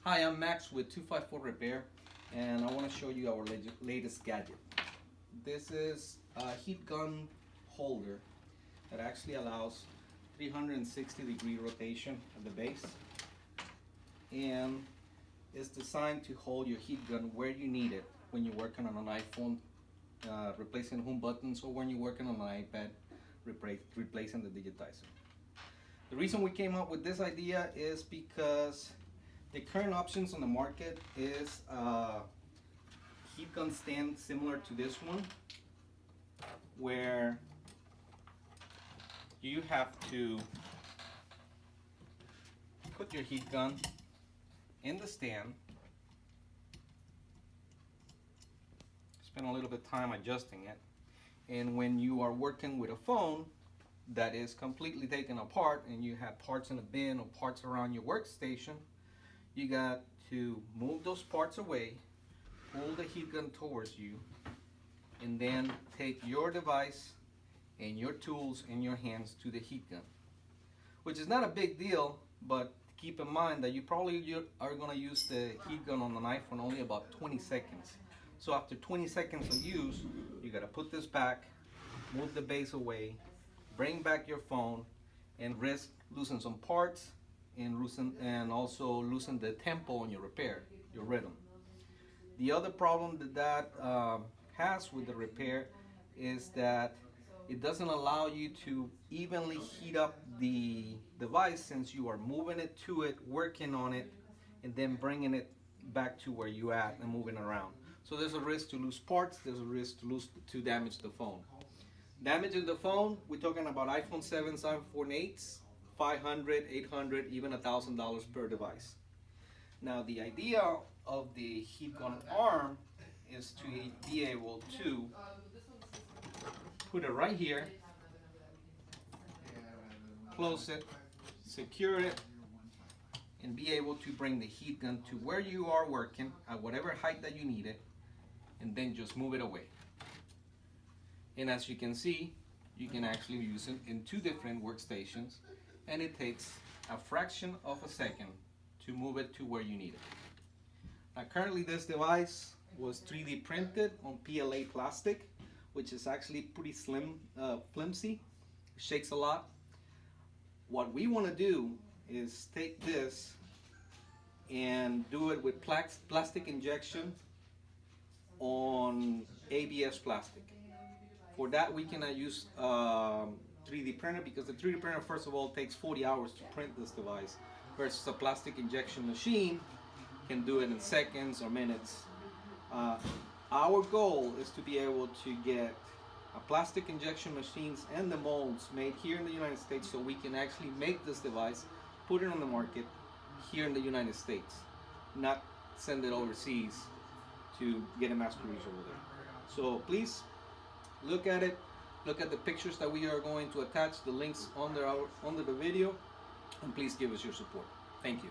Hi, I'm Max with 254 Repair, and I want to show you our latest gadget. This is a heat gun holder that actually allows 360-degree rotation at the base, and it's designed to hold your heat gun where you need it when you're working on an iPhone, replacing home buttons, or when you're working on an iPad, replacing the digitizer. The reason we came up with this idea is because the current options on the market is a heat gun stand similar to this one, where you have to put your heat gun in the stand, spend a little bit of time adjusting it, and when you are working with a phone that is completely taken apart and you have parts in a bin or parts around your workstation, you got to move those parts away, pull the heat gun towards you, and then take your device and your tools in your hands to the heat gun, which is not a big deal, but keep in mind that you probably are going to use the heat gun on an iPhone only about 20 seconds. So after 20 seconds of use, you got to put this back, move the base away, bring back your phone, and risk losing some parts and also losing the tempo on your repair, your rhythm. The other problem that has with the repair is that it doesn't allow you to evenly heat up the device, since you are moving it to it, working on it, and then bringing it back to where you at and moving around. So there's a risk to lose parts, there's a risk to damage the phone. Damaging the phone, we're talking about iPhone 7s, iPhone 8s, $500, $800, even $1,000 per device. Now the idea of the heat gun arm is to be able to put it right here, close it, secure it, and be able to bring the heat gun to where you are working at whatever height that you need it, and then just move it away. And as you can see, you can actually use it in two different workstations, and it takes a fraction of a second to move it to where you need it. Now currently this device was 3D printed on PLA plastic, which is actually pretty slim, flimsy, shakes a lot. What we want to do is take this and do it with plastic injection on ABS plastic. For that, we cannot use 3D printer, because the 3D printer, first of all, takes 40 hours to print this device, versus a plastic injection machine can do it in seconds or minutes. Our goal is to be able to get a plastic injection machines and the molds made here in the United States, so we can actually make this device, put it on the market here in the United States, not send it overseas to get a mass producer over there. So please look at it, look at the pictures that we are going to attach, the links under the video, and please give us your support. Thank you.